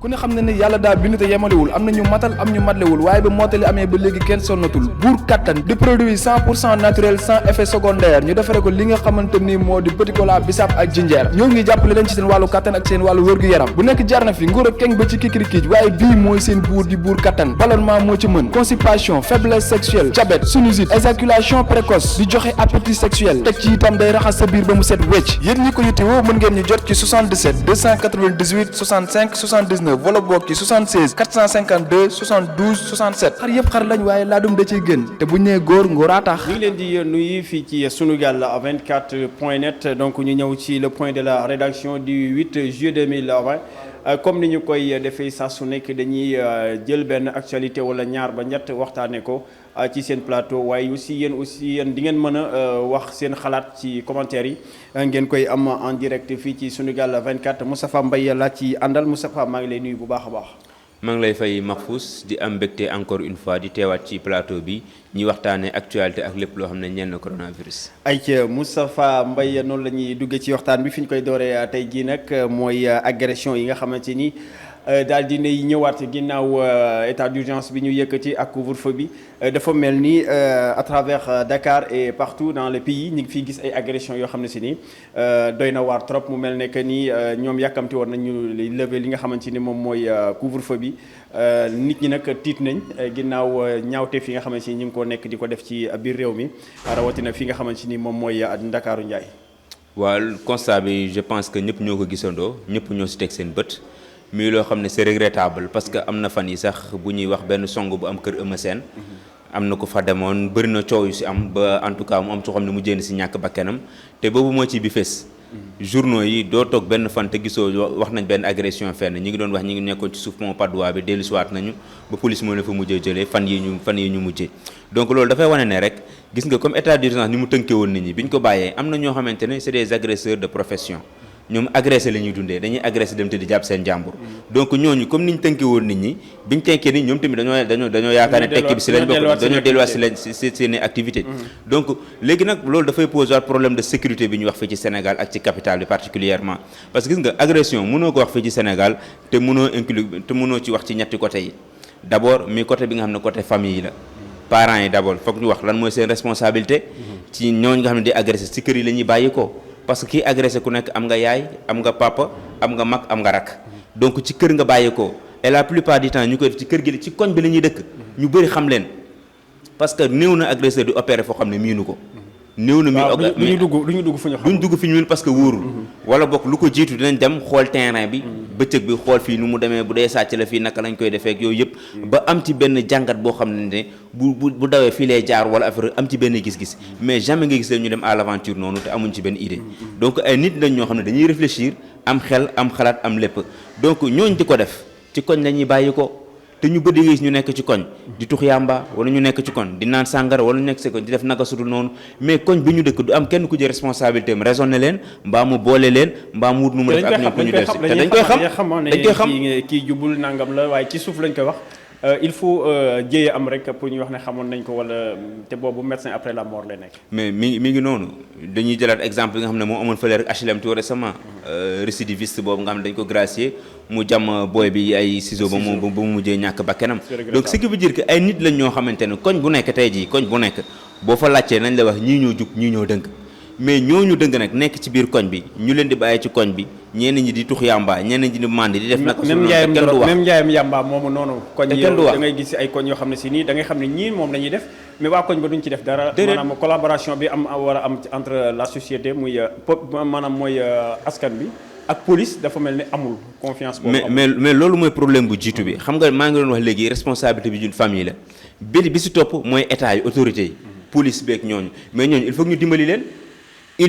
ku ne xam ne ne yàlla daa bind te yemalewul am na ñu matal am ñu matlewul waaye ba mottali amee ba léegi kenn sonnatul buur kattan di produit 100% naturel sans effet secondaire ñu defare ko li nga xamante ni moo di petit cola bisaab ak jinjeer ñoo ngi jàppale leen ci seen wàllu kattan ak seen wàllu wërgu-yaram bu nekk jar na fi nguur ak keng ba ci kikirikiij waaye bii mooy seen buur di buur kattan ballonnement moo ci mën constipation faiblesse sexuelle diabète sinusite éjaculation précoce di joxe appétit sexuel teg ci itam day raxas sa biir ba mu set wecc yéen ñi ko yittewoo mën ngeen ñu jot ci 77 298 65 79 wala bokk ci 76 452 72 67 xar yëpp xar lañ waaye laadum da ciy gën te bu ñu nee góor ngóoraa tax. ñu ngi leen di nuyu fii ci Sunugal 24.net donc ñu ñëw ci le point de la rédaction du 8 juillet 2020 comme ni ñu koy defee saa su nekk dañuy jël benn actualité wala ñaar ba ñett waxtaanee ko ci seen plateau waaye aussi yéen di ngeen mën a wax seen xalaat ci commentaire yi ngeen koy am en direct fii ci Sunugal 24 Moustapha Mbaye laa ci àndal Moustapha maa ngi lay nuyu bu baax a baax. maa ngi lay fay Mahfous di am mbégte encore une fois di teewaat ci plateau bi ñuy waxtaanee actualité ak lépp loo xam ne ñeel na coronavirus. ayca Moustapha Mbaye noonu la ñuy duggee ci waxtaan bi fi ñu koy dooree tey jii nag mooy agression yi nga xamante ni daal di nay ñëwaat ginnaaw état d'urgence bi ñu yëkkati ak couvre-feu bi dafa mel ni à travers Dakar et partout dans le pays ñu ngi fiy gis ay agressions yoo xam ne si ni doy na waar trop mu mel ne que ni ñoom yàkkamti woon nañu lever li nga xamante ni moom mooy couvre-feu bi nit ñi nag tiit nañ ginnaaw ñaawteef yi nga xamante ni ñu ngi ko nekk di ko def ci biir réew mi rawatina fi nga xamante ni moom mooy Ndakaaru Njaay. waaw constat bi je pense que ñëpp ñoo ko gisandoo ñëpp ñoo si teg seen bët. mais loo xam ne c'est regrettable parce que am na fan yi sax bu ñuy wax benn song bu am kër Eumeu Sène am na ko fa demoon bëri na coow yu si am ba en tout cas mu am soo xam ne mu jénn si ñàkk bakkanam te boobu moo ci bi fes journaux yi doo toog benn fan te gisoo wax nañ benn agression fenn ñi ngi doon wax ñi ngi nekkoon ci suuf pont Patte d'Oie bi dellusiwaat nañu ba police moo leen fa mujjee jëlee fan yi ñu mujjee donc loolu dafay wane ne rek gis nga comme état d'urgence ni mu tënkee woon nit ñi bi ñu ko bàyyee am na ñoo xamante ne c'est des agresseurs de profession ñoom agressé la ñuy dundee dañuy agressé dem te di jàpp seen jàmbur donc ñooñu comme ni ñu tënkee woon nit ñi bi ñu tënkee ni ñoom tamit dañoo yaakaar ne tekki bi si lañ bokk dañoo delluwaat si seen activité donc léegi nag loolu dafay poser problème de sécurité bi ñu wax fii ci Sénégal ak ci capitale bi particulièrement parce que gis nga agression mënoo ko wax fii ci Sénégal te mënoo ci wax ci ñetti côté yi d'abord mi côté bi nga xam ne côté famille yi la parents yi d'abord foog ñu wax lan mooy seen responsabilité ci ñooñu nga xam ne di agressé si kër yi la ñuy bàyyi ko parce que kii agressé ku nekk am nga yaay am nga papa am nga mag am nga rak donc ci kër nga bàyyi ko et la plupart du temps ñu koy def ci kër gi ci koñ bi la ñuy dëkk ñu bëri xam leen parce que néew na agresseur di opérer foo xam ne miinu ko néew na mi duñu dugg fu ñu xam duñ dugg fi ñu parce que wóorul wala bokk lu ko jiitu dinañ dem xool terrain bi bëccëg bi xool fii nu mu demee bu dee sàcc la fii naka lañ koy defee ak yooyu yëpp ba am ci benn jàngat boo xam ne bu dawee fii lay jaar wala affaire am ci benn gis-gis mais jamais nga gis leen ñu dem à l'aventure noonu te amuñ ci benn idée donc ay nit lañ ñoo xam ne dañuy réfléchir am xel am xalaat am lépp donc ñooñ di ko def ci koñ la ñuy bàyyi ko te ñu bëri gis ñu nekk ci koñ di tux yàmba wala ñu nekk ci koñ di naan sàngara wala ñu nekk ci koñ di def naka sudul noonu mais koñ bi ñu dëkk du am kenn ku jël responsabilité am raisonné leen mbaa mu boole leen mbaa mu wut nu mu def ak ñoom ku ñu def te dañ koy xam kii jubul nangam la waaye ci suuf lañ koy wax il faut jéye am rek pour ñu wax ne xamoon nañ ko wala te boobu médecin après la mort lay nekk. mais mi ngi noonu dañuy jëlaat exemple bi nga xam ne moo amoon fële rek HLM tout récemment récidiviste boobu nga xam ne dañ ko gracier mu jàmm booy bi ay ciseaux ba mu mujjee ñàkk bakkanam donc ce qui veut dire que ay nit lañ ñoo xamante ne koñ bu nekk tey jii koñ bu nekk boo fa laajtee nañ la wax ñii ñoo jub ñii ñoo dëng mais ñooñu dëng nag nekk ci biir koñ bi ñu leen di bàyyi ci koñ bi ñenn ñi di tux yàmba ñenn ñi di mandi di def naka même njaayam yàmba moomu noonu koñ yi da ngay gis ay koñ yoo xam ne si nii da ngay xam ne ñii moom la ñuy def mais waa koñ ba duñ ci def dara maanaam collaboration bi war a am entre la société muy maanaam mooy askan bi ak police dafa mel ni amul confiance boobu mais loolu mooy problème bu jiitu bi xam nga maa ngi doon wax léegi responsabilité bi d'une famille la bi si topp mooy état yi autorité yi police beeg ñooñu mais ñooñu il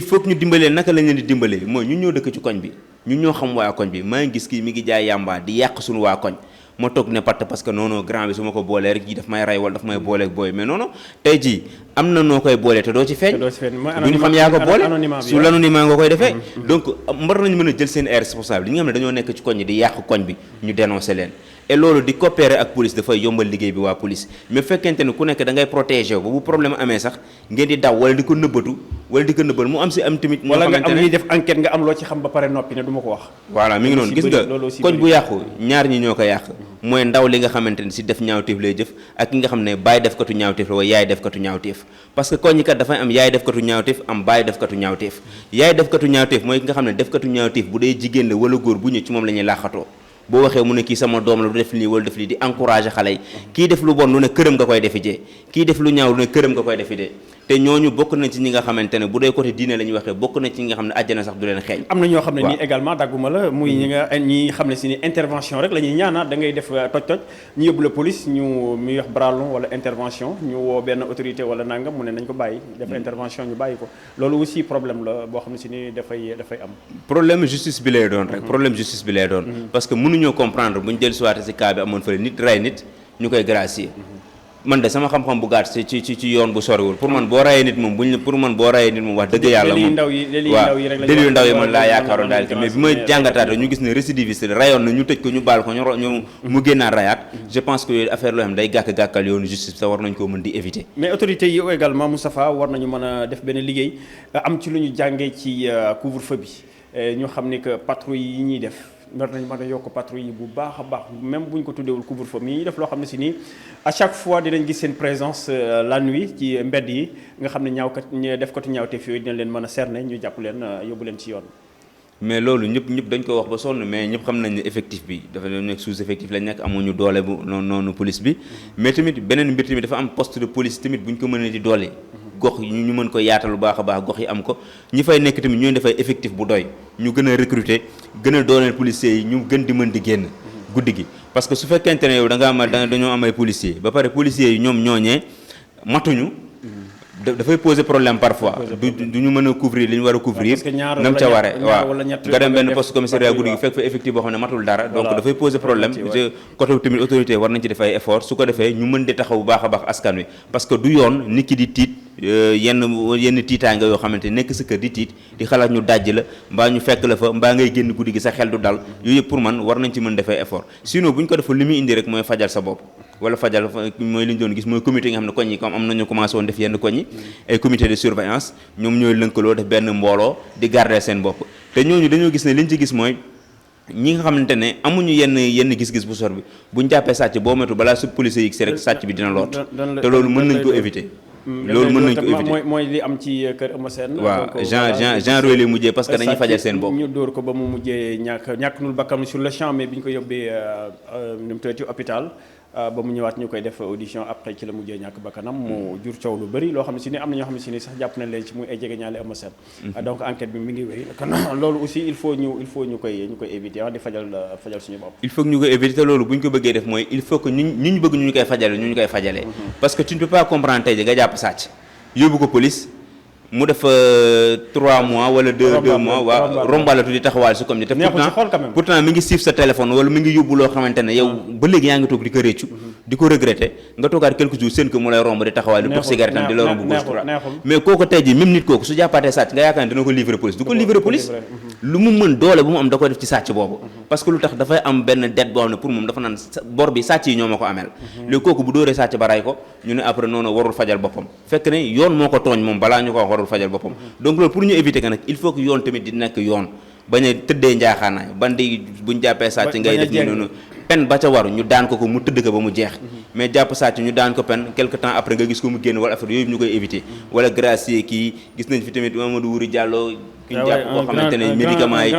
faut que ñu dimbali leen naka lañ leen di dimbalee mooy ñun ñoo dëkk ci koñ bi ñun ñoo xam waa koñ bi maa ngi gis kii mi ngi jaay yàmbaa di yàq suñu waa koñ ma toog ne patt parce que non grand bi su ma ko boolee rek ji daf may rey wala daf may booleeg booy mais non tey jii am na noo koy boolee te doo ci feeñ duñu xam yaa ko boole su l'anonymat nga koy defee donc mbar nañu mën a jël seen ay responsable yi nga xam ne dañoo nekk ci koñ bi di yàq koñ bi ñu dénoncer leen et loolu di coopérer ak police dafay yombal liggéey bi waa police mais fekkente ne ku nekk da ngay protéger ba bu problème amee sax ngeen di daw wala di ko nëbbatu wala di ko nëbbal mu am si am tamit. wala nga am ñuy def enquête nga am loo ci xam ba pare noppi ne du ma ko wax. voilà mi ngi noonu gis nga koñ bu yàqu ñaar ñi ñoo ko yàq mooy ndaw li nga xamante ne si def ñaawteef lay jëf ak ki nga xam ne baay def katu ñaawteef la waaye yaay def katu ñaawteef parce que koñ ñi kat dafay am yaay def katu ñaawteef am baay def katu ñaawteef yaay def katu ñaawteef mooy ki nga xam ne def katu ñaawteef bu dee jigéen la wala góor bu ñëw ci moom la ñuy laaxatoo boo waxee mu ne kii sama doom la du def lii wala def lii di encourager xale yi kii def lu bon lu ne këram nga koy defi jee kii def lu ñaaw lu ne këram nga koy defi jee te ñooñu bokk na ci ñi nga xamante ne bu dee côté diine la ñuy waxee bokk na ci ñi nga xam ne àjjana sax du leen xeeñ. am na ñoo xam ne nii également dagguma la muy ñi xam ne si ni intervention rek la ñuy ñaana da ngay def toj-toj ñu yóbbu la police ñu muy wax bralon wala intervention ñu woo benn autorité wala nangam mu ne nañ ko bàyyi def intervention ñu bàyyi ko loolu aussi problème la boo xam ne si ni dafay am. problème justice bi lay doon rek. problème justice bi lay doon. parce que mënuñoo comprendre bu ñu jël si waate si cas bi amoon fële nit rey nit ñu koy gracier. man de sama xam-xam bu gàtt ci yoon bu soriwul pour man boo rayee nit moom wax dëgg yàlla moom délit yu ndaw yi man laa yaakaaroon daal mais bi ma jàngataate ñu gis ne récidiviste rayoon na ñu tëj ko ñu baal ko ñu mu génnaat rayaat je pense que yooyu affaire loo xam day gàkk-gàkkal yoonu justice te war nañ koo mën di éviter. mais autorités yi également Moustapha war nañu mën a def benn liggéey am ci lu ñu jàngee ci couvre-feu bi ñu xam ni que patrouille yi ñuy def war nañ mën a yokk patrouille yi bu baax a baax même bu ñu ko tuddeewul couvre-feu mi ñuy def loo xam ne si nii à chaque fois dinañ gis seen présence la nuit ci mbedd yi nga xam ne ñaawkat def ko ñaawteef yooyu dina leen mën a cerner ñu jàpp leen yóbbu leen ci yoon. mais loolu ñëpp dañ ko wax ba sonn mais ñëpp xam nañ ne effectif bi dafa nekk sous effectif lañ nekk amuñu doole bu noonu police bi mais tamit beneen mbir tamit dafa am poste de police tamit bu ñu ko mënee di doole. gox ñu mën ko yaatal bu baax a baax gox yi am ko ñi fay nekk tamit ñooy dafay effectif bu doy ñu gën a recruter gën a dooleel policiers yi ñu gën di mën di génn guddi gi parce que su fekkente ne yow dañoo am ay policiers ba pare policiers yi ñoom ñooñee matuñu dafay poser problème parfois du ñu mën a couvrir li ñu war a couvrir nam ca ware waaw nga dem benn poste commissariat guddi gi fekk fa effectif boo xam ne matul dara donc dafay poser problème côté tamit autorité war nañ ci def ay effort su ko defee ñu mën di taxaw bu baax a baax askan wi parce que du yoon nit ki di tiit yenn tiitaanga yoo xamante nekk sa kër di tiit di xalaat ñu dajj la mbaa ñu fekk la fa mbaa ngay génn guddi gi sa xel du dal yooyu yëpp pour man war nañ ci mën defee effort sinon bu ñu ko defal li muy indi rek mooy fajal sa bopp wala fajal mooy li ñu doon gis mooy comité yi nga xam ne koñ yi comme am nañu commencé woon def yenn koñ yi ay comité de surveillance ñoom ñooy lënkaloo def benn mbooloo di garder seen bopp te ñooñu dañoo gis ne liñ ci gis mooy ñi nga xamante ne amuñu yenn gis-gis bu sor bi buñ jàppee sàcc boo metu balaa su police yi si rek sàcc bi dina loot te loolu mën nañ ko éviter loolu mën nañ ko éviter mooy li am ci kër Eumeu Sène waaw genre lay mujjee parce que dañuy fajal seen bopp ñu dóor ko ba mu mujjee ñàkk nul bakkam sur le champ mais bi ñu ko yóbbee nu mu tuddati ci hôpital ba mu ñëwaat ñu koy def audition après ci la mujjee ñàkk bakkanam mu jur coow lu bëri loo xam ne si ni am na ñoo xam ne si ni sax jàpp nañ leen ci muy ay jege ñaale Eumeu Sène donc enquête bi mi ngi wéy kon loolu aussi il faut ñu koy éviter di fajal suñu bopp il faut que ñu koy éviter loolu bu ñu ko bëggee def mooy il faut que ñu bëgg ñu koy fajale ñu koy fajalee parce que tu ne peux pas comprendre tey ji nga jàpp sàcc yóbbu ko police mu def 3 mois wala 2 mois waaw rombalatu di taxawaal si comme ni te pourtant mi ngi siif sa téléphone wala mi ngi yóbbu loo xamante ne yow ba léegi yaa ngi toog di ko réccu di ko regretter nga toogaat quelques jours seen que mu lay romb di taxawaal di tux cigarette am di la romb gauche droite mais kooku tey ji même nit kooku su jàppaatee sàcc nga yaakaar ne dina ko livrer police du ko livrer police lu mu mën doole bu mu am da koy def ci sàcc boobu parce que lu tax dafay am benn dette boo xam ne pour moom dafa naan bor bi sàcc yi ñoo ma ko amel léegi kooku bu dóoree sàcc ba ray ko ñu ne après noonu warul fajal boppam fekk ne yoon moo ko tooñ moom balaa ñu ko wax warul fajal boppam donc loolu pour ñu éviter que nag il faut que yoon tamit di nekk yoon bañ a tëddee njaaxaanaay bandi buñ jàppee sàcc ngay def ni noonu pen ba ca waru ñu daan ko mu tëdd ko ba mu jeex mais jàpp sàcc ñu daan ko pen quelque temps après nga gis ko mu génn wala affaire yooyu ñu koy éviter wala gracier kii gis nañ fi tamit Mamadou Wuri Diallo ki ñu jàpp koo xamante ne médicaments yi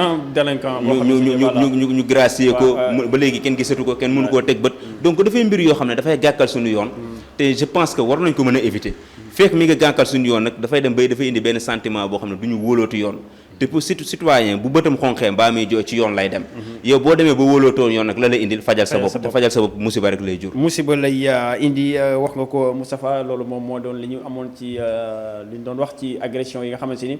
ñu gracier ko ba léegi kenn gisatu ko kenn mënu koo teg bët donc dafay mbir yoo xam ne dafay gàkkal suñu yoon te je pense que war nañ ko mën a éviter fekk mi nga gànkal suñu yoon nag dafay dem bay dafay indi benn sentiment boo xam ne du ñu wóolootu yoon te pour citoyen bu bëtam xonqee mbaa muy jooy ci yoon lay dem yow boo demee ba wóolootoo yoon nag la lay indil fajal sa bopp te fajal sa bopp musiba rek lay jur musiba lay indi wax nga ko Moustapha loolu moom moo doon li ñu amoon ci li ñu doon wax ci agression yi nga xamante ni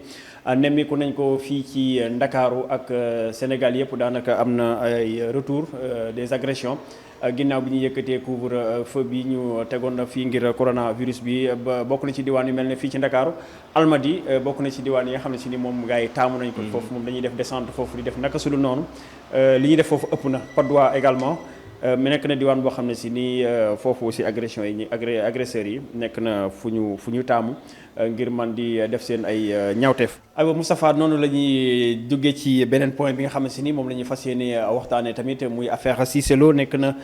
nemmiku nañ ko fii ci Ndakaaru ak Sénégal yëpp daanaka am na ay retour des agressions ginnaaw bi ñu yëkkatee couvre-feu bi ñu tegoon na fii ngir coronavirus bi ba bokk na ci diwaan yu mel ne fii ci Ndakaaru Almadi bokk na ci diwaan yi nga xam ne si ni moom gars yi taamu nañ ko foofu moom dañuy def descente foofu di def naka su dul noonu li ñuy def foofu ëpp na Patte d'Oie également mais nekk na diwaan boo xam ne si nii foofu aussi agression yi agresseurs yi nekk na fu ñu taamu ngir man di def seen ay ñaawteef. aywa Moustapha noonu la ñuy duggee ci beneen point bi nga xam ne si nii moom la ñuy fas yéene waxtaanee tamit muy affaire Cissé Lo nekk na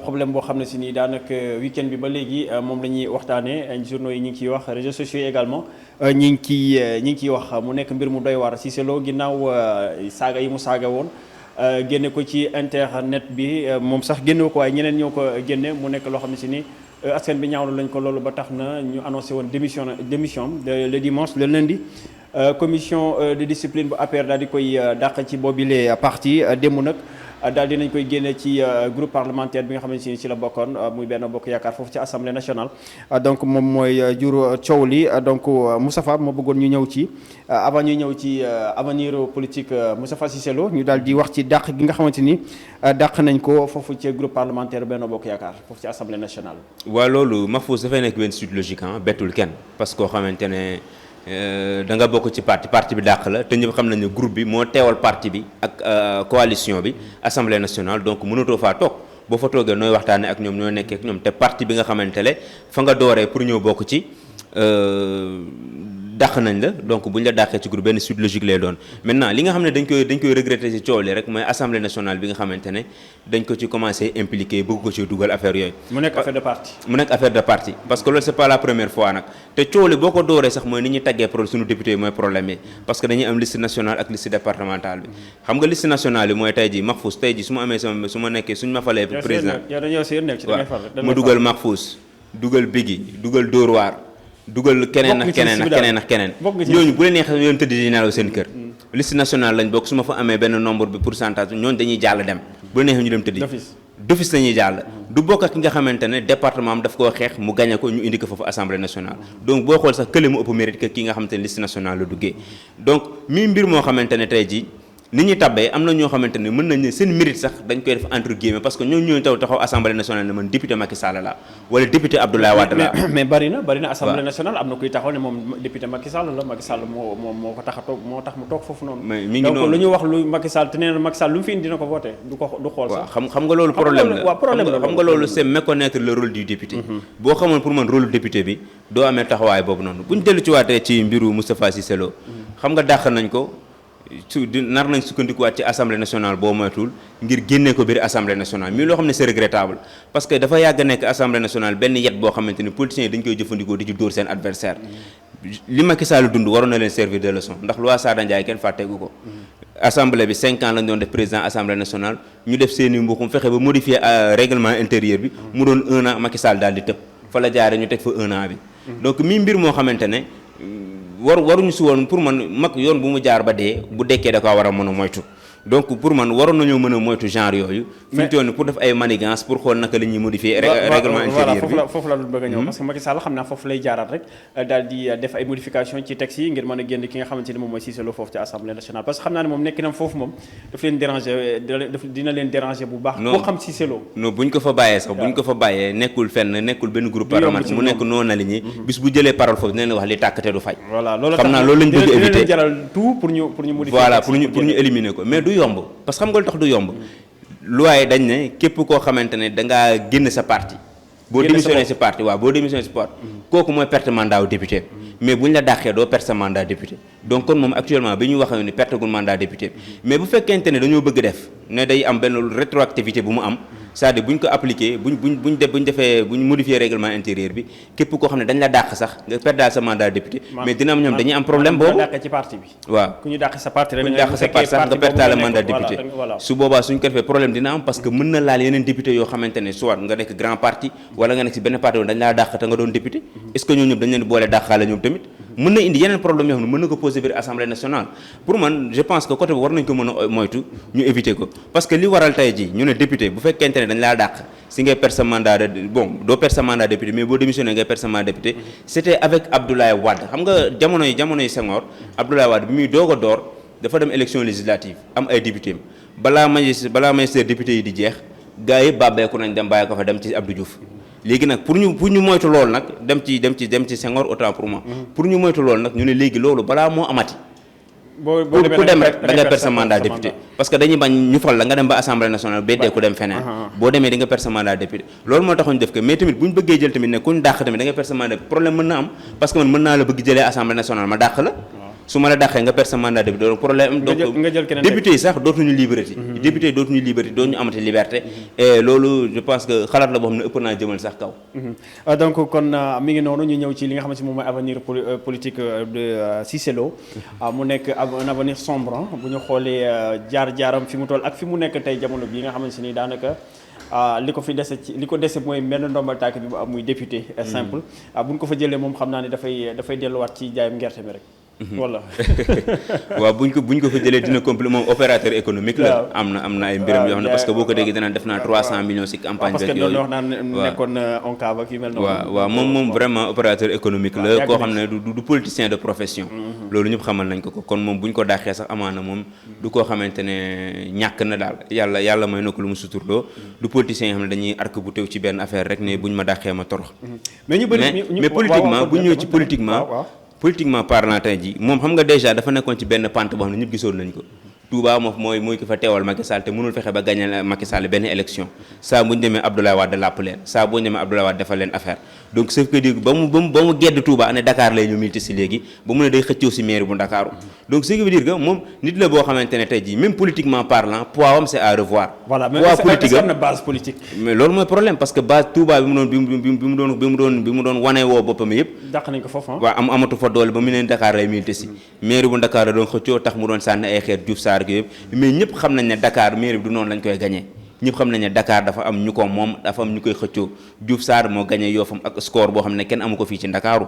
problème boo xam ne si nii daanaka week-end bi ba léegi moom la ñuy waxtaanee journaux yi ñu ngi ciy wax réseaux sociaux yi également ñi ngi ciy wax mu nekk mbir mu doy waar Cissé Lo ginnaaw saaga yi mu saaga woon. génne ko ci internet bi moom sax génne ko waaye ñeneen ñoo ko génne mu nekk loo xam ne si ni askan bi ñaawlu lañ ko loolu ba tax na ñu annoncé woon démission le dimanche le lundi commission de discipline bu APR daal di koy dàq ci boobile parti démb nag daal dinañ koy génne ci groupe parlementaire bi nga xamante ni ci la bokkoon muy Benno Bokk Yaakaar foofu ci assemblée nationale donc moom mooy jur coow li donc Moustapha moo bëggoon ñu ñëw ci avant ñuy ñëw ci avenir politique Moustapha Cissé Lo ñu daal di wax ci dàq gi nga xamante ni dàq nañ ko foofu ci groupe parlementaire Benno Bokk Yaakaar foofu ci assemblée nationale. waaw loolu Mahfouz dafay nekk benn suite logique bettul kenn parce que koo xamante ne da nga bokk ci parti bi dàq la te ñëpp xam nañ ne groupe bi moo teewal parti bi ak coalition bi assemblée nationale donc mënatoo faa toog boo fa toogee nooy waxtaanee ak ñoom ñoo nekkee ak ñoom te parti bi nga xamante ne fa nga dooree pour ñëw bokk ci dàq nañ la donc bu ñu la dàqee ci groupe benn suite logique lay doon maintenant li nga xam ne dañ koy regretter ci coow li rek mooy assemblée nationale bi nga xamante ne dañ ko ci commencé impliqué bëgg ko ci dugal affaire yooyu. mu nekk affaire de parti. parce que loolu c'est pas la première fois nag te coow li boo ko dooree sax mooy ni ñuy taggee suñu député yi mooy problème yi parce que dañuy am liste nationale ak liste départementale bi xam nga liste nationale bi mooy tey ji Mahfouz tey ji su ma amee su ma nekkee suñu ma falee président ma dugal Mahfouz dugal Biggi dugal Dóor waar dugal keneen ak keneen ñooñu bu leen neexee yoon tëdd di nelaw seen kër liste nationale lañ bokk su ma fa amee benn nombre bi pourcentage ñooñu dañuy jàll dem bu leen neexee ñu dem tëddi d'office lañuy jàll du bokk ak ki nga xamante ne département am daf koo xeex mu gagné ko ñu indi ko foofu assemblée nationale donc boo xool sax kële mu ëpp mérite que ki nga xamante ne liste nationale la duggee donc mi mbir moo xamante ne tey jii ni ñuy tabbee am na ñoo xamante ne mën nañ ne seen mérite sax dañ koy def entre guillemets parce que ñooñu taxaw assemblée nationale ne man député Macky Sall la wala député Abdoulaye Wade la mais bari na assemblée nationale am na kuy taxaw ne moom député Macky Sall la Macky Sall moo ko tax a toog moo tax mu toog foofu noonu mais mi ngi donc noonu lu ñu wax lu Macky Sall te nee na Macky Sall lu mu fi indi dina ko voté du xool sax xam nga loolu problème la xam nga loolu c'est méconnaître le rôle du député boo xamoon pour man rôle député bi doo amee taxawaay boobu noonu bu ñu dellu ci waatee ci mbiru Moustapha Cissé Lo xam nga dàq nañ ko nar nañ sukkandikuwaat ci assemblée nationale boo moytuwul ngir génnee ko biir assemblée nationale mii loo xam ne c'est regrettable parce que dafa yàgg nekk assemblée nationale benn yet boo xamante ni politiciens yi dañ koy jëfandikoo di ci dóor seen adversaire li Macky Sall dund waroon na leen servir de leçon ndax loi Sada Ndiaye kenn fàtteegu ko assemblée bi 5 ans lañ doon def président assemblée nationale ñu def seeni mbuxum fexe ba modifier règlement intérieur bi mu doon 1 an Macky Sall daal di tëb fa la jaaree ñu teg fa 1 an bi donc mii mbir moo xamante ne waruñu si woon pour man mag yoon bu mu jaar ba dee bu dekkee da ko war a mën a moytu donc pour man waroon nañoo mën a moytu genre yooyu fi ñu toll pour def ay manigance pour xool naka la ñuy modifier règlement intérieur bi foofu la doon bëgg a ñëw parce que Macky Sall xam naa foofu lay jaaraat rek daal di def ay modification ci texte yi ngir mën a génn ki nga xamante ni moom mooy Cissé Lo foofu ci assemblée nationale parce que xam naa ne moom nekk na foofu moom dina leen déranger bu baax koo xam Cissé Lo non buñ ko fa bàyyee sax buñ ko fa bàyyee nekkul fenn nekkul benn groupe parlementaire mu nekk non aligné bis bu jëlee parole foofu dina leen wax li tàkkate du fay voilà loolu xam naa loolu lañ bëgg éviter dina jaral tout pour ñu modifier voilà pour ñu éliminer ko mais du yomb parce que xam nga lu tax du yomb loi yi dañ ne képp koo xamante ne dangaa génn sa parti boo démissionné sa parti waaw boo démissionné sa parti kooku mooy perte mandat wu député mais bu ñu la dàqee doo perte sa mandat député donc kon moom actuellement bi ñu waxee ni pertegul mandat député mais bu fekkente ne dañoo bëgg def ne day am benn rétroactivité bu mu am c'est-à-dire bu ñu ko appliqué bu ñu modifier règlement intérieur bi képp koo xam ne dañ la dàq sax nga perte daal sa mandat député mais dina am ñoom dañuy am problème boobu ci parti bi waaw ku ñu dàq sa parti sax nga perte daal mandat député su boobaa suñ ko defee problème dina am parce que mën na laal yeneen député yoo xamante ne soit nga nekk grand parti wala nga nekk si benn parti dañ laa dàq te nga doon député est-ce que ñoom ñëpp dañ leen boole dàqaale ñoom tamit mën na indi yeneen problème yoo xam ne mën na ko poser biir assemblée nationale pour man je pense que côté bi war nañ ko mën a moytu ñu éviter ko parce que li waral tey ji ñu ne député bu fekkente ne dañ laa dàq si ngay perdre sa mandat doo perdre sa mandat député mais boo démissionné ngay perdre sa mandat député c'était avec Abdoulaye Wade xam nga jamono yi Senghor Abdoulaye Wade bi muy doog a door dafa dem élection législative am ay député balaa magistère député yi di jeex gars yi bàbbeeku nañ dem bàyyi ko fa dem ci Abdou Diouf léegi nag pour ñu moytu loolu nag dem ci Senghor autant pour moi pour ñu moytu loolu nag ñu ne léegi loolu balaa moo amati ku dem rek da nga perdre sa mandat député parce que dañuy bañ ñu fal la nga dem ba assemblée nationale beddee ku dem feneen boo demee di nga perdre sa mandat député loolu moo taxoon def ko mais tamit bu ñu bëggee jël tamit ne ku ñu dàq tamit da nga perdre sa mandat problème mën na am parce que man mën naa la bëgg jëlee assemblée nationale ma dàq la su ma la dàqee nga perdre sa mandat député donc problème donc député yi sax dootuñu liberté député yi dootuñu liberté dootuñu amati liberté et loolu je pense que xalaat la boo xam ne ëpp naa jëmal sax kaw donc kon mi ngi noonu ñu ñëw ci li nga xamante ni moom mooy avenir politique de Cissé Lo mu nekk un avenir sombre bu ñu xoolee jaar-jaaram fi mu toll ak fi mu nekk tey jamono bii nga xamante ni daanaka li ko fi dese ci li ko dese mooy benn ndombal tàkk bi bu am muy député simple bu ñu ko fa jëlee moom xam naa ne dafay delluwaat ci jaayam gerte mi rek wala waaw buñ ko fa jëlee dina complet moom opérateur économique la am na ay mbiram yoo xam ne parce que boo ko déggee dana def naa 300 millions ci campagne parce que loolu wax naan nekkoon ONCAV ak yu mel noonu waaw moom vraiment opérateur économique la koo xam ne du politicien de profession loolu ñëpp xamal nañ ko kon moom bu ñu ko dàqee sax amaana moom du koo xamante ne ñàkk na daal yàlla may na ko lu mu suturloo du politicien yoo xam ne dañuy arc bu teew ci benn affaire rek ne bu ñu ma dàqee ma torox mais politiquement bu ñëw ci politiquement parlant tey ji moom xam nga déjà dafa nekkoon ci benn pente boo xam ne ñëpp gisoon nañ ko Touba moom mooy ki fa teewal Macky Sall te mënul fexe ba gagné Macky Sall benn élection saa bu ñu demee Abdoulaye Wade làpp leen saa bu ñu demee Abdoulaye Wade defal leen affaire donc ce qui veut dire ba mu gedd Touba ne Dakar lay ñu milité si léegi ba mu ne day xëccoo si mairie bu Ndakaaru donc ce qui veut dire que moom nit la boo xamante ne tey jii même politiquement parlant poids am c'est à revoir. voilà mais am na base politique. mais loolu mooy problème parce que base Touba bi mu doon wane woo boppam yëpp. dàq nañ ko foofu waaw amatu fa doole ba mu ne Dakar lay milité si mairie bu Ndakaaru la doon xëccoo tax mu doon sànni ay xeet Diouf Sarr yëpp mais ñëpp xam nañ ne Dakar mairie bi du noonu lañ koy gagné ñëpp xam nañ ne Dakar dafa am ñu ko moom dafa am ñu koy xëccoo Diouf Sarr moo gagné Yoffam ak score boo xam ne kenn amu ko fii ci Ndakaaru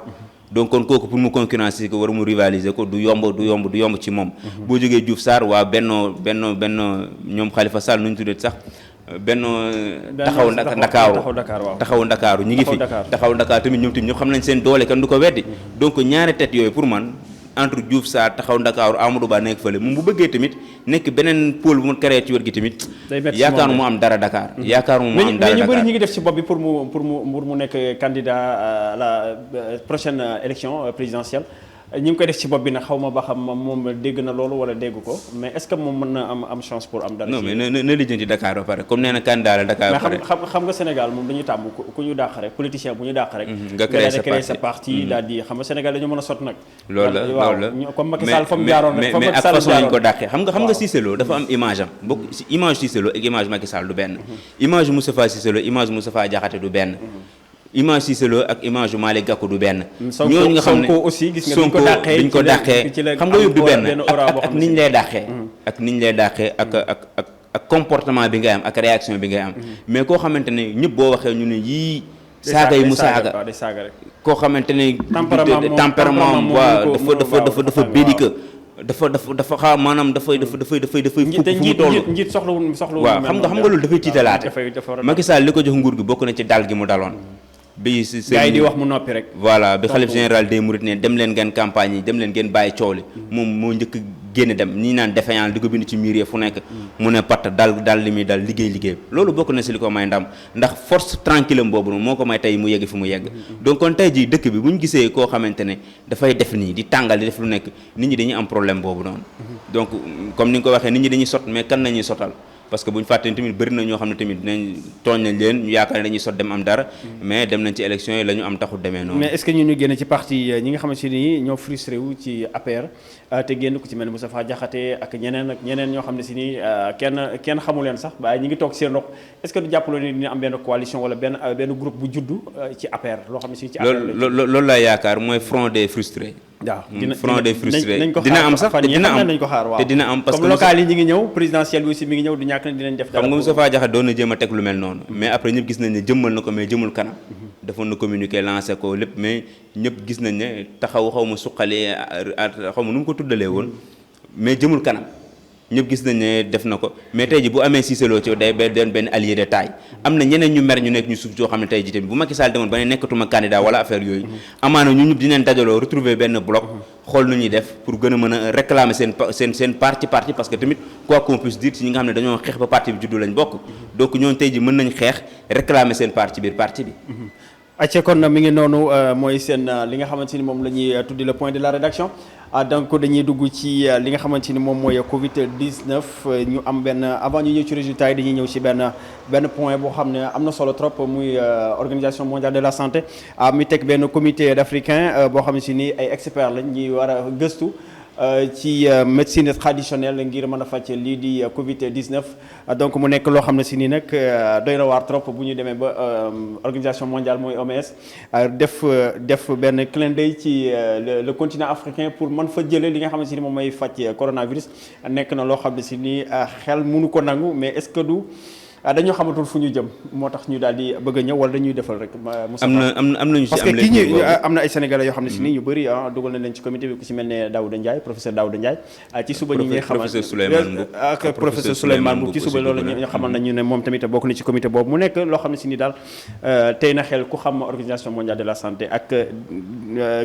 donc kon kooku pour mu concurrencer ko war mu rivaliser ko du yomb ci moom boo jógee Diouf Sarr waa benno ñoom Khalifa Sall nu ñu tuddee sax taxaw Ndakaaru ñi ngi fi taxaw Ndakaaru tamit ñoom tamit ñëpp xam nañ seen doole kenn du ko weddi donc ñaari tête yooyu pour man entre Diouf Sarr taxaw Ndakaaru Amadou Ba nekk fële moom bu bëggee tamit nekk beneen pôle bu mu créé ci wet gi tamit yaakaar mu am dara Dakar yaakaar mu am dara Dakar mais ñu bëri ñi ngi def ci bopp bi pour mu nekk candidat à la prochaine élection présidentielle ñi ngi koy def ci bopp bi nag xaw ma ba xam moom dégg na loolu wala dégg ko mais est-ce que moom mën na am chance pour am dara. non mais na lijjanti Dakar ba pare comme nee na candidat la Dakar ba pare. mais xam nga Sénégal moom dañuy tàmm ku ñu dàq rek politicien bu ñu dàq rek. nga créé sa parti daal di xam nga Sénégal dañu mën a sot nag. loolu la comme Macky Sall fa mu jaaroon rek mais ak façon lañ ko dàqee xam nga Cissé Lo dafa am image am bokk image Cissé Lo ak image Macky Sall du benn image Moustapha Cissé Lo image Moustapha Diakhaté du benn image Cissé Lo ak image yu Malick Gakou du benn. ñooñu nga xam ne Sonko aussi gis nga biñ ko dàqee xam nga yëpp du benn ak niñ lay dàqee ak comportement bi ngay am ak réaction bi ngay am mais koo xamante ne ñëpp boo waxee ñu ne yii saaga yi mu saaga koo xamante ne tempérament waaw dafa belliqueux dafa xaw maanaam dafay njiit soxlawul waaw xam nga loolu dafay tiitalaate Macky Sall li ko jox nguur gi bokk na ci dal gi mu daloon bi si gars yi di wax mu noppi rek voilà bi xalif général des Mourides ne dem leen ngeen campagne yi dem leen ngeen bàyyi coow li moom moo njëkk génn dem ñi naan défaillant di ko bind ci mur fu nekk mu ne patt dal li muy dal liggéey loolu bokk na si li ko may ndam ndax force tranquille am boobu moo ko may tey mu yegg fi mu yegg donc kon tey jii dëkk bi bu ñu gisee koo xamante ne dafay def nii di tàngal di def lu nekk nit ñi dañuy am problème boobu noonu donc comme ni nga ko waxee nit ñi dañuy sot mais kan nañuy sotal parce que bu ñu fàttee tamit bëri na ñoo xam ne tamit dinañ tooñ nañ leen ñu yaakaar ne dañuy sot dem am dara mais dem nañ ci élection yi la ñu am taxul demee noonu. mais est-ce que ñu génn ci parti ñi nga xamante ni ñoo frustré wu ci APR te génn ku ci mel ni Moustapha Diakhaté ak ñeneen ñoo xam ne si ni kenn xamu leen sax waaye ñi ngi toog seen ndox est-ce que du jàppaloo ni dina am benn coalition wala benn groupe bu juddu ci APR loo xam ne si ci APR loolu laa yaakaar mooy front des frustrés. waaw front des frustrés dina am sax te dina am nañ ko xaar waaw te dina am parce que comme local yi ñi ngi ñëw présidentiel bi aussi mi ngi ñëw du ñàkk na dinañ def dara xam nga Moustapha Diakhaté doon na jéem a teg lu mel noonu mais après ñëpp gis nañ ne jëmmal na ko mais jëmul kanam defoon na communiqué lancé ko lépp mais ñëpp gis nañ ne taxaw xaw ma suqalee xaw ma nu mu ko tuddalee woon mais jëmul kanam ñëpp gis nañ ne def na ko mais tey ji bu amee Cissé Lo ci day benn allié de taille am na ñeneen ñu mer ñu nekk ñu suuf soo xam ne tey ji tamit bu Macky Sall demoon ba ne nekkatuma candidat wala affaire yooyu amaana ñu ñëpp dinañ dajaloo retrouver benn bloc xool nu ñuy def pour gën a mën a réclamer seen parti parce que tamit quoi qu'on puisse dire ci ñi nga xam ne dañoo xeex ba parti bi juddu lañ bokk donc ñooñu tey ji mën nañ xeex réclamer seen parti biir parti bi acce kon mi ngi noonu mooy seen li nga xamante ni moom la ñuy tuddi le point de la rédaction donc dañuy dugg ci li nga xamante ni moom mooy Covid 19 ñu am benn avant ñu ñëw ci résultats yi dañuy ñëw ci benn point boo xam ne am na solo trop muy organisation mondiale de la santé mi teg benn comité d'africain boo xam ne si ni ay experts lañ ñuy war a gëstu. ci médecine traditionnelle ngir mën a faj lii di Covid 19 donc mu nekk loo xam ne si nii nag doy na waar trop bu ñu demee ba organisation mondiale mooy OMS def benn clin d'œil ci le continent africain pour mën fa jëlee li nga xam ne si ni moom mooy faj coronavirus nekk na loo xam ne si nii xel mënu ko nangu mais est-ce que du. dañoo xamatul fu ñu jëm moo tax ñu daal di bëgg a ñëw wala dañuy defal rek. am nañu si parce que kii ñi am na ay sénégalais yoo xam ne si nii ñu bëri dugal nañ leen ci comité bi ku si mel ne Daouda Ndiaye professeur Daouda Ndiaye ci suba ñi ñuy xamal ak professeur Souleymane Mboup ci suba loolu ñu xamal nañu ne moom tamit bokk na ci comité boobu mu nekk loo xam ne si nii daal tey na xel ku xam organisation mondiale de la santé ak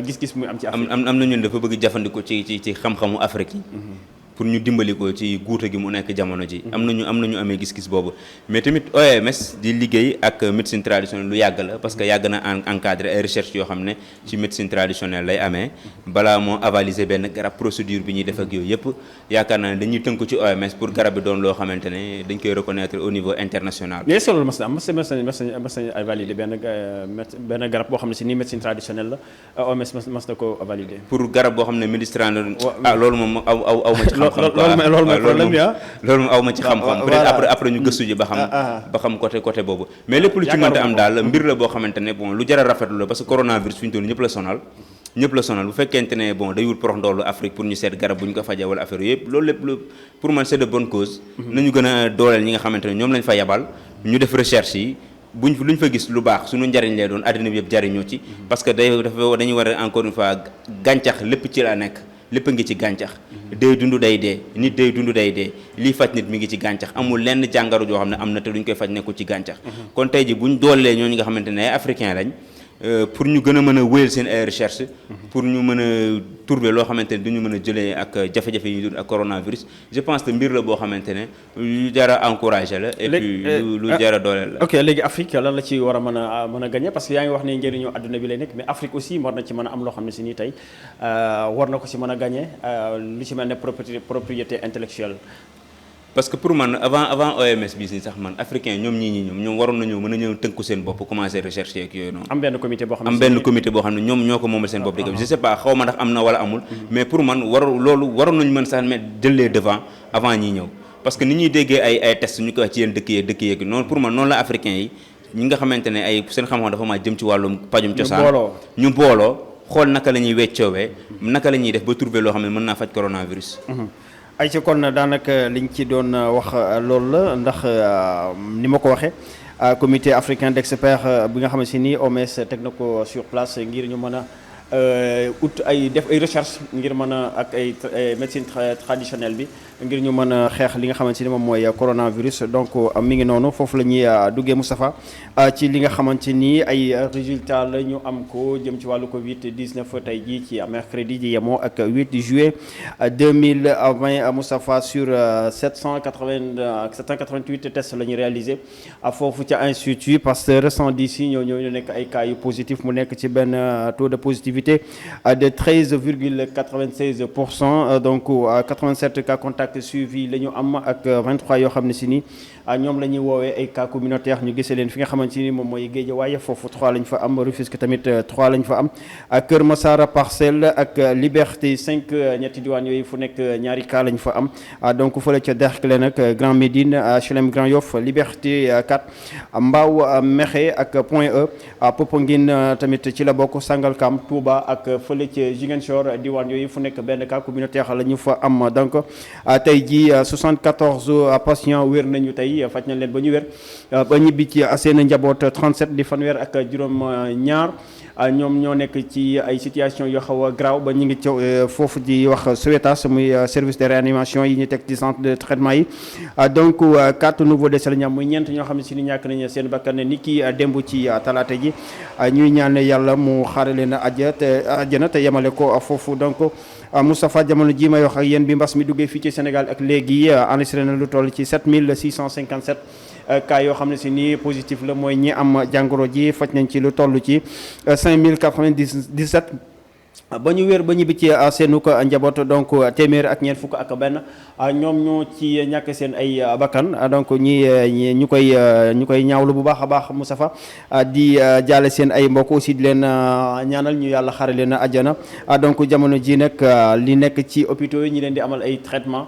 gis-gis muy am ci Afrique. am na ñun dafa bëgg jëfandikoo ci xam-xamu Afrique yi pour ñu dimbali ko ci guuta gi mu nekk jamono ji am nañu amee gis-gis boobu mais tamit OMS di liggéey ak médecine traditionnelle lu yàgg la parce que yàgg na encadré ay recherche yoo xam ne ci médecine traditionnelle lay amee balaa moo avaliser benn garab procédure bi ñuy def ak yooyu yëpp yaakaar naa ne dañuy tënk ci OMS pour garab bi doon loo xamante ne dañ koy reconnaître au niveau international. mais est-ce que loolu mas na ay valider benn garab boo xam ne si nii médecine traditionnelle la OMS mas na ko valider. pour garab boo xam ne médecine loolu moom aw ma ci loolu mooy problème bi loolu moom aw ma ci xam-xam peut-être après ñu gëstu ji ba xam côté boobu mais lépp lu ci mënta am daal mbir la boo xamante ne bon lu jar a rafetlu la parce que coronavirus fi ñu toll ñëpp la sonal bu fekkente ne bon day wut porox ndoolu Afrique pour ñu seet garab bu ñu ko fajee wala affaire yëpp loolu lépp pour man c'est de bonne cause nañu gën a dooleel ñi nga xamante ne ñoom lañ fa yabal ñu def recherche yi luñ fa gis lu baax suñu njariñ lay doon àddina bi yëpp jariñoo ci parce que dañuy war a encore une fois gàncax lépp ci la nekk lépp ngi ci gàncax day dund day dee nit day dund day dee lii faj nit mi ngi ci gàncax amul lenn jàngaro joo xam ne am na te duñ koy faj nekkul ci gàncax kon tey ji buñ doolee ñooñu nga xamante ne ay africain lañ pour ñu gën a mën a wéyal seen ay recherche pour ñu mën a trouver loo xamante ne duñu mën a jëlee ak jafe-jafe yi dund ak coronavirus je pense que mbir la boo xamante ne lu jar a encourager la et puis lu jar a dooleel la. ok léegi Afrique lan la ci war a mën a gagner parce que yaa ngi wax ne njëriñu àdduna bi lay nekk mais Afrique aussi war na ci mën a am loo xam ne si nii tey war na ko si mën a gagner lu ci mel ne propriété intellectuelle. parce que pour man avant OMS bi si sax man africain ñoom waroon nañoo mën a ñëw tënku seen bopp commencer recherche ak yooyu noonu. am benn comité boo xam ne ñoom ñoo ko moomal seen bopp di ko je sais pas xaw ma ndax am na wala amul mais pour man waroon nañu mën sax jël les devant avant ñiy ñëw parce que ni ñuy déggee ay test ñu koy wax ci yenn dëkk yeeg noonu pour man noonu la africain yi ñi nga xamante ne ay seen xam-xam dafa maa jëm ci wàllum pajum cosaan ñu booloo xool naka la ñuy weccoowee naka la ñuy def ba trouver loo xam ne mën naa faj coronavirus. ay ci kon daanaka liñ ci doon wax loolu la ndax ni ma ko waxee comité africain d'experts bi nga xam ne si ni OMS teg na ko sur place ngir ñu mën a def ay recherche ngir mën a ak ay médecine traditionnelle bi ngir ñu mën a xeex li nga xamante ni moom mooy coronavirus donc mi ngi noonu foofu la ñuy duggee Moustapha ci li nga xamante ni ay résultats la ñu am ko jëm ci wàllu Covid 19 tey jii ci mercredi ji yemoo ak 8 juillet 2020 Moustapha sur 788 tests la ñu réalisé foofu ca Institut Pasteur 110 yi ñoo nekk ay cas yu positif mu nekk ci benn taux de positivité de 13,96% donc 87 cas contacts suivis la ñu am ak 23 yoo xam ne si ni ñoom la ñuy woowee ay cas communautaires ñu gisee leen fi nga xamante ni moom mooy Guédiawaye foofu 3 lañ fa am Rufisque tamit 3 lañ fa am Kër Massar Parcelles ak Liberté 5 ñetti diwaan yooyu fu nekk ñaari cas lañ fa am donc fële ca Derklé nag Grand Médine HLM Grand Yoff Liberté 4 Mbao Mékhé ak Point E Popenguine tamit ci la bokk Sangalkam Touba ak fële ca Ziguinchor diwaan yooyu fu nekk benn cas communautaire la ñu fa am donc tey jii 74 patients wér nañu tey faj nañ leen ba ñu wér ba ñibbi ci seen njaboot 37 di fanweer ak juróom ñaar ñoom ñoo nekk ci ay situation yoo xaw a graaw ba ñu ngi ci foofu di wax Sowétas muy service de réanimation yi ñu teg ci centre de traitement yi donc 4 nouveaux décès la ñu am muy ñeent ñoo xam ne si ni ñàkk nañu seen bakkan ni ki démb ci talaata ji ñuy ñaan yàlla mu xaare leen àjjana te yemale ko foofu donc Moustapha jamono ji may wax ak yéen bi mbas mi duggee fii ci Sénégal ak léegi enregistré na lu toll ci 7657 cas yoo xam ne si nii positif la mooy ñi am jàngoro ji faj nañ ci lu toll ci 5097 ba ñu wér ba ñibbi ci seenu ko njaboot donc téeméer ak ñeent fukk ak benn ñoom ñoo ci ñàkk seen ay bakkan donc ñu koy ñaawlu bu baax a baax Moustapha di jaale seen ay mbokk aussi di leen ñaanal ñu yàlla xare leen àjjana donc jamono ji nag li nekk ci hôpitaux yi ñi leen di amal ay traitement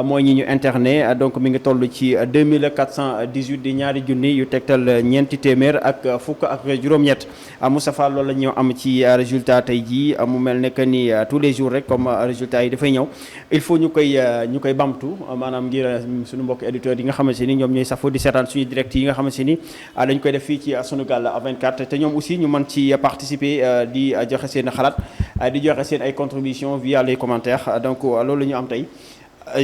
mooy ñi ñu interné donc mi ngi toll ci 2418 di ñaari junni yu tegtal ñeenti téeméer ak fukk ak juróom-ñett Moustapha loolu la ñu am ci résultat tey jii mu mel ne que ni tous les jours rek comme résultat yi dafay ñëw il faut ñu koy bamtu maanaam ngir suñu mbokk éditeurs yi nga xamante ni ñoom ñooy safo di seetaan suñu direct yi nga xamante ni dañ koy def fii ci Sunugal 24 te ñoom aussi ñu mën ci participer di joxe seen xalaat di joxe seen ay contributions via les commentaires donc loolu la ñu am tey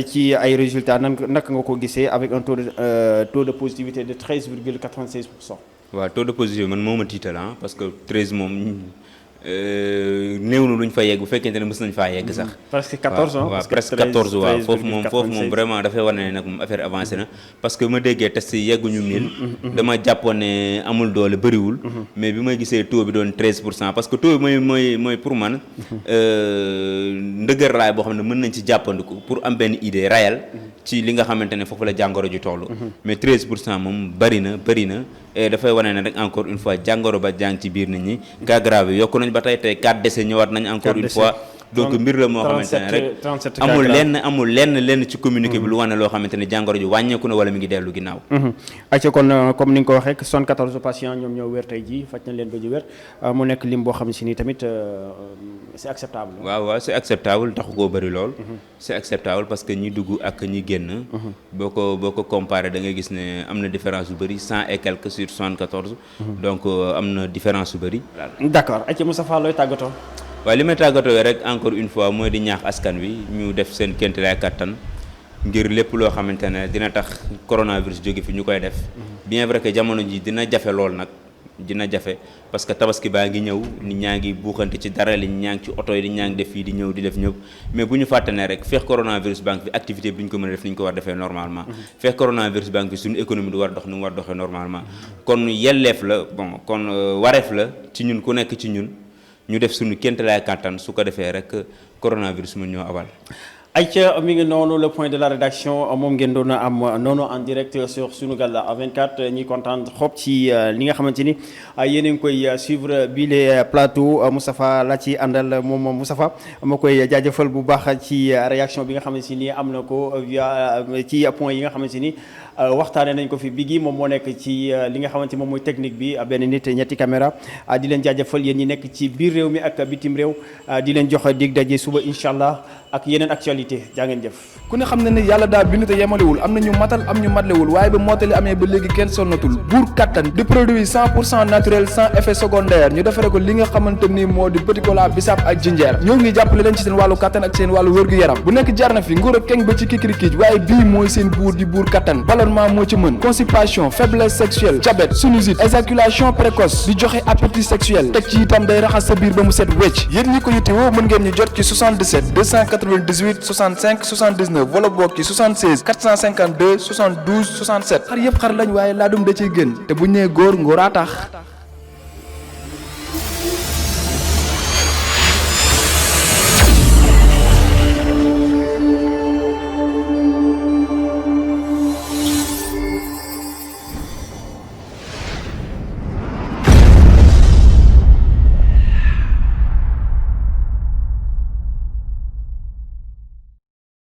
ci ay résultats naka nga ko gisee avec un taux de positivité de 13,96%. waaw taux de positivité man moo ma tiital parce que 13 moom néew na lu ñu fa yegg bu fekkente ne mës nañu faa yegg sax. presque 14 ans waaw presque 14 waaw foofu moom vraiment dafay war ne nag moom affaire avancé na parce que ma déggee test yi yegguñu 1000. dama jàppoon ne amul doole bëriwul. mais bi may gisee taux bi doon 13% parce que taux bi mooy pour man ndëgër laay boo xam ne mën nañ ci jàppandiku pour am benn idée réelle ci li nga xamante ne foofu la jàngoro ji toll. mais 13% moom bëri na et dafay wane ne rek encore une fois jàngoro ba jàng ci biir nit ñi cas grave yi yokku nañ ba tey 4 décès ñëwaat nañ encore une fois donc mbir la moo xamante ne rek amul lenn ci communiqué bi lu wane loo xamante ne jàngoro ji wàññeeku na wala mi ngi dellu ginnaaw. ayca kon comme ni nga ko waxee 74 patients ñoom ñoo wér tey jii faj nañ leen ba ñu wér mu nekk lim boo xam si ni tamit c'est acceptable. waaw c'est acceptable taxu koo bëri lool. c'est acceptable parce que ñi dugg ak ñi génn. boo ko comparé da ngay gis ne am na différence yu bëri 100 et quelques sur 74. donc am na différence yu bëri. d'accord ayca Moustapha looy tàggatoo. waaye li may tàggatoo rek encore une fois mooy di ñaax askan wi ñu def seen kéem lay kattan ngir lépp loo xamante ne dina tax coronavirus jóge fi ñu koy def. bien vrai que jamono ji dina jafe lool nag dina jafe parce que tabaski baa ngi ñëw nit ñaa ngi buuxante ci dara li ñaa ngi ci oto yi di ñaa ngi def fii di ñëw di def ñëpp mais bu ñu fàtte ne rek feex coronavirus baa ngi fi activité bi ñu ko mën a def ni ñu ko war defee normalement. feex coronavirus baa ngi fi suñu économie du war dox ni mu war doxee normalement kon yelleef la kon wareef la ci ñun ku nekk ci ñun. ñu def suñu kéem lay kàttan su ko defee rek coronavirus mu ñoo abal. ayca mi ngi noonu le point de la rédaction moom ngeen doon am noonu en direct sur Sunugal 24 ñuy kontaan xob ci li nga xamante ni yéen a ngi koy suivre bii les plateau Moustapha la ci àndal moom Moustapha ma koy jaajëfal bu baax ci réaction bi nga xamante ni am na ko via ci point yi nga xamante ni waxtaanee nañ ko fi Biggi moom moo nekk ci li nga xamante moom mooy technique bi benn nit ñetti caméra di leen jaajëfal yéen ñi nekk ci biir réew mi ak bitim réew di leen jox dig daje suba incha allah ak yeneen actualité jaa ngeen jëf. ku ne xam ne ni yàlla daa bind te yemalewul am na ñu matal am ñu matlewul waaye ba mottali amee ba léegi kenn sonnatul buur kattan di produit 100% naturel sans effet secondaire ñu defare ko li nga xamante ni moo di petit cola bisaab ak jinjeer ñoo ngi jàppale leen ci seen wàllu kattan ak seen wàllu wërgu-yaram bu nekk jar na fi nguur ak keng ba ci kikirikiij waaye bii mooy seen buur di buur kattan ballonnement moo ci mën constipation faiblesse sexuelle diabète sinusite éjaculation précoce di joxe appétit sexuel teg ci itam day raxas sa biir ba mu set wecc yéen ñi ko yittewoo mën ngeen ñu jot ci 77 298 65 79 wala boog ci 76 452 72 67 xar yëpp xar lañ waaye laadum da ciy gën te bu ñu nee góor ngóoraa tax